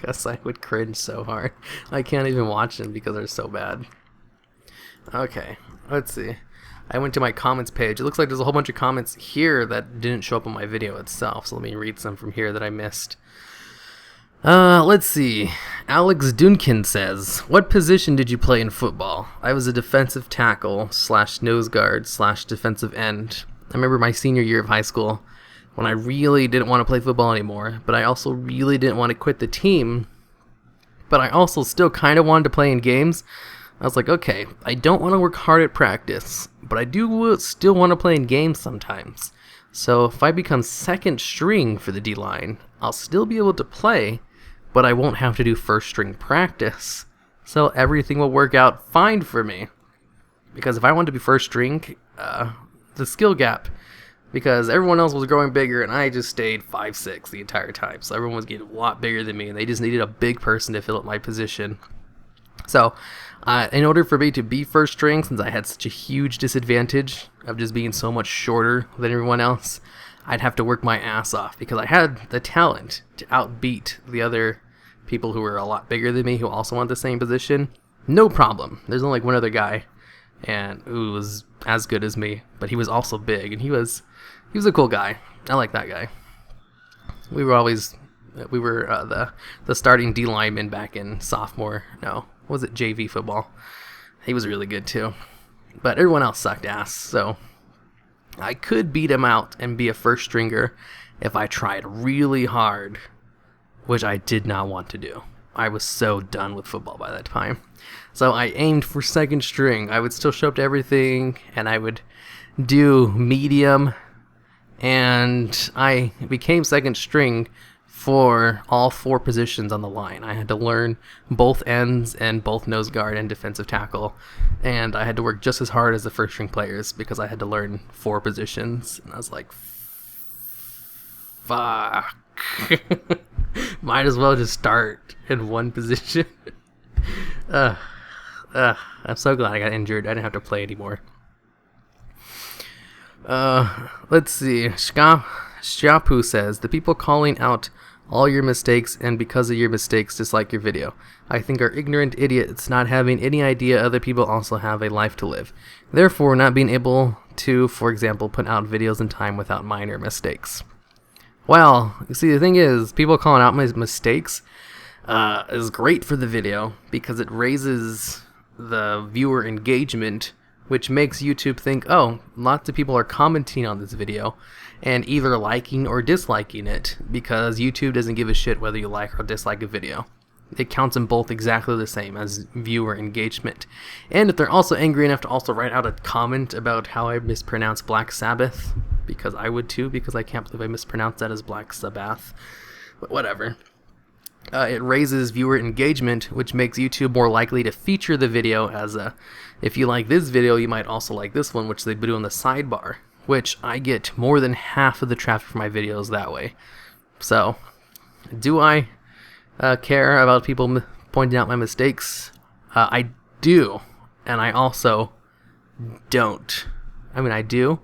Guess I would cringe so hard. I can't even watch them because they're so bad. Okay, let's see. I went to my comments page. It looks like there's a whole bunch of comments here that didn't show up on my video itself. So let me read some from here that I missed. Let's see. Alex Duncan says, what position did you play in football? I was a defensive tackle / nose guard / defensive end. I remember my senior year of high school when I really didn't want to play football anymore, but I also really didn't want to quit the team, but I also still kind of wanted to play in games. I was like, okay, I don't want to work hard at practice, but I do still want to play in games sometimes. So if I become second string for the D-line, I'll still be able to play, but I won't have to do first string practice. So everything will work out fine for me. Because if I wanted to be first string, the skill gap, because everyone else was growing bigger and I just stayed 5'6" the entire time. So everyone was getting a lot bigger than me and they just needed a big person to fill up my position. So in order for me to be first string, since I had such a huge disadvantage of just being so much shorter than everyone else, I'd have to work my ass off because I had the talent to outbeat the other people who were a lot bigger than me who also want the same position. No problem. There's only like one other guy and who was as good as me, but he was also big and he was a cool guy. I like that guy. We were the starting D lineman back in JV football. He was really good too. But everyone else sucked ass, so I could beat him out and be a first stringer if I tried really hard, which I did not want to do. I was so done with football by that time. So I aimed for second string. I would still show up to everything, and I would do medium, and I became second string for all 4 positions on the line. I had to learn both ends and both nose guard and defensive tackle, and I had to work just as hard as the first string players because I had to learn 4 positions, and I was like, fuck. Might as well just start in one position. I'm so glad I got injured. I didn't have to play anymore. Let's see. Shapu says, the people calling out all your mistakes and because of your mistakes dislike your video, I think are ignorant idiots not having any idea other people also have a life to live. Therefore, not being able to, for example, put out videos in time without minor mistakes. Well, you see, the thing is, people calling out my mistakes is great for the video because it raises the viewer engagement, which makes YouTube think, oh, lots of people are commenting on this video and either liking or disliking it, because YouTube doesn't give a shit whether you like or dislike a video. It counts them both exactly the same as viewer engagement. And if they're also angry enough to also write out a comment about how I mispronounced Black Sabbath, because I would too, because I can't believe I mispronounced that as Black Sabbath, but whatever. It raises viewer engagement, which makes YouTube more likely to feature the video as a, if you like this video, you might also like this one, which they do in the sidebar, which I get more than half of the traffic for my videos that way. So, do I care about people pointing out my mistakes? I do, and I also don't. I mean, I do,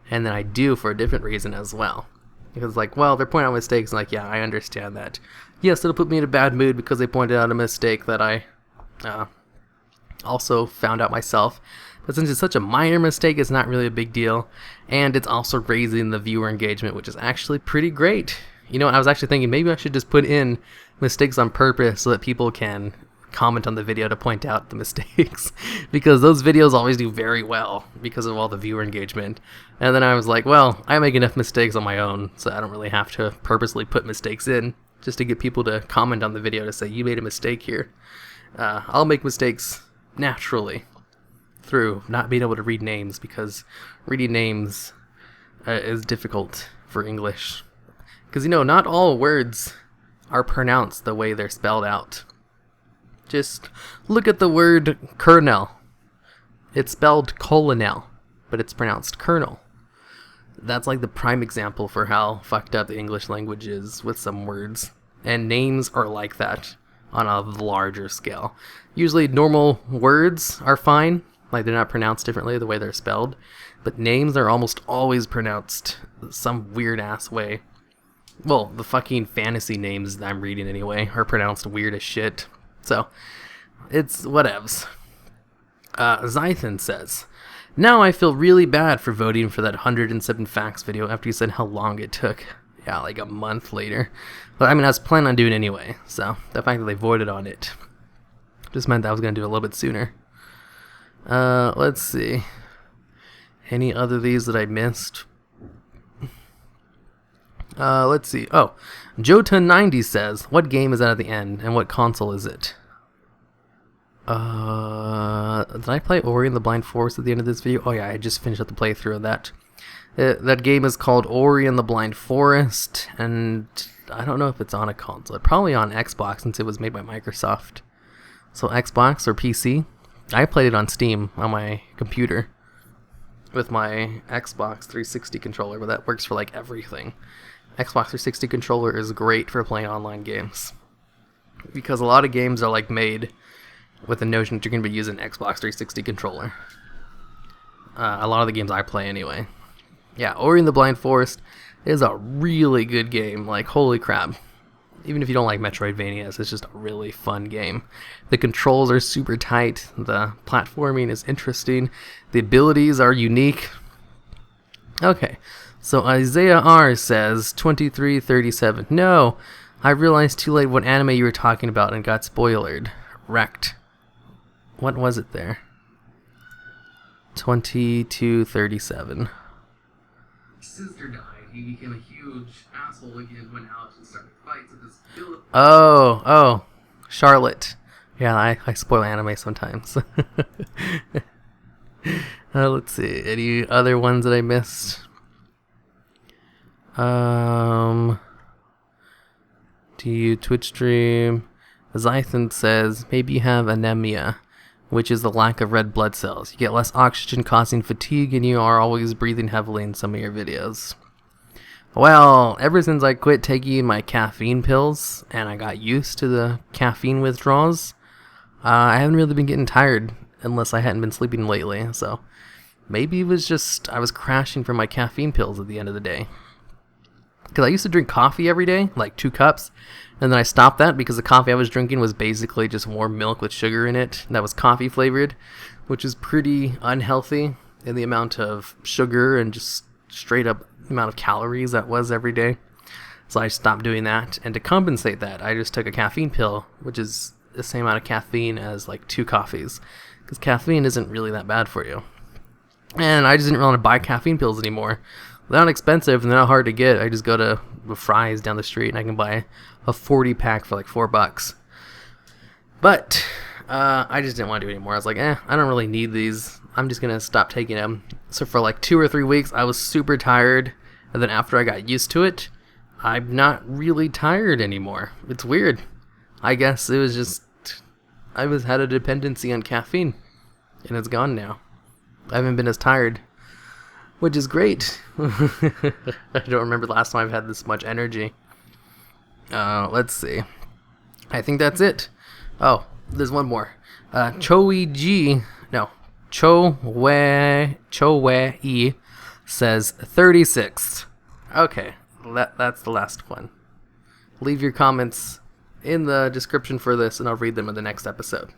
and then I do for a different reason as well. Because, like, well, they're pointing out mistakes, and like, yeah, I understand that. Yes, it'll put me in a bad mood because they pointed out a mistake that I also found out myself. But since it's such a minor mistake, it's not really a big deal. And it's also raising the viewer engagement, which is actually pretty great. You know, I was actually thinking maybe I should just put in mistakes on purpose so that people can comment on the video to point out the mistakes. Because those videos always do very well because of all the viewer engagement. And then I was like, well, I make enough mistakes on my own, so I don't really have to purposely put mistakes in just to get people to comment on the video to say, you made a mistake here. I'll make mistakes naturally through not being able to read names, because reading names is difficult for English. Because, you know, not all words are pronounced the way they're spelled out. Just look at the word kernel. It's spelled colonel, but it's pronounced kernel. That's like the prime example for how fucked up the English language is with some words. And names are like that on a larger scale. Usually normal words are fine, like they're not pronounced differently the way they're spelled, but names are almost always pronounced some weird ass way. Well, the fucking fantasy names that I'm reading anyway are pronounced weird as shit. So, it's whatevs. Zythan says, now I feel really bad for voting for that 107 facts video after you said how long it took. Yeah, like a month later. But I mean, I was planning on doing it anyway, so the fact that they voted on it just meant that I was going to do it a little bit sooner. Let's see. Any other of these that I missed? Let's see. Oh, Jota90 says, what game is that at the end, and what console is it? Did I play Ori and the Blind Forest at the end of this video? Oh yeah, I just finished up the playthrough of that. That game is called Ori and the Blind Forest, and I don't know if it's on a console. Probably on Xbox, since it was made by Microsoft. So Xbox or PC. I played it on Steam on my computer with my Xbox 360 controller, but that works for like everything. Xbox 360 controller is great for playing online games, because a lot of games are like made with the notion that you're going to be using Xbox 360 controller. A lot of the games I play anyway. Yeah, Ori and the Blind Forest is a really good game. Like, holy crap. Even if you don't like Metroidvanias, it's just a really fun game. The controls are super tight. The platforming is interesting. The abilities are unique. Okay, so Isaiah R says 2337. No, I realized too late what anime you were talking about and got spoilered. Wrecked. What was it there? 2237. Sister died. He became a huge asshole again, went out and started fights with his Philip. Oh, Charlotte. Yeah, I spoil anime sometimes. Let's see. Any other ones that I missed? Do you Twitch stream? Zythan says, maybe you have anemia, which is the lack of red blood cells. You get less oxygen causing fatigue, and you are always breathing heavily in some of your videos. Well, ever since I quit taking my caffeine pills, and I got used to the caffeine withdrawals, I haven't really been getting tired, unless I hadn't been sleeping lately, so maybe it was just I was crashing from my caffeine pills at the end of the day. Because I used to drink coffee every day, like 2 cups, and then I stopped that because the coffee I was drinking was basically just warm milk with sugar in it that was coffee flavored, which is pretty unhealthy in the amount of sugar and just straight up amount of calories that was every day. So I stopped doing that, and to compensate that, I just took a caffeine pill, which is the same amount of caffeine as like 2 coffees, because caffeine isn't really that bad for you. And I just didn't want to buy caffeine pills anymore. They're not expensive and they're not hard to get. I just go to Fry's down the street and I can buy a 40 pack for like $4. But I just didn't want to do it anymore. I was like, I don't really need these. I'm just going to stop taking them. So for like 2 or 3 weeks, I was super tired. And then after I got used to it, I'm not really tired anymore. It's weird. I guess it was just, had a dependency on caffeine. And it's gone now. I haven't been as tired, which is great. I don't remember the last time I've had this much energy. Let's see. I think that's it. Oh, there's one more. Chowe E says 36. Okay, that's the last one. Leave your comments in the description for this, and I'll read them in the next episode.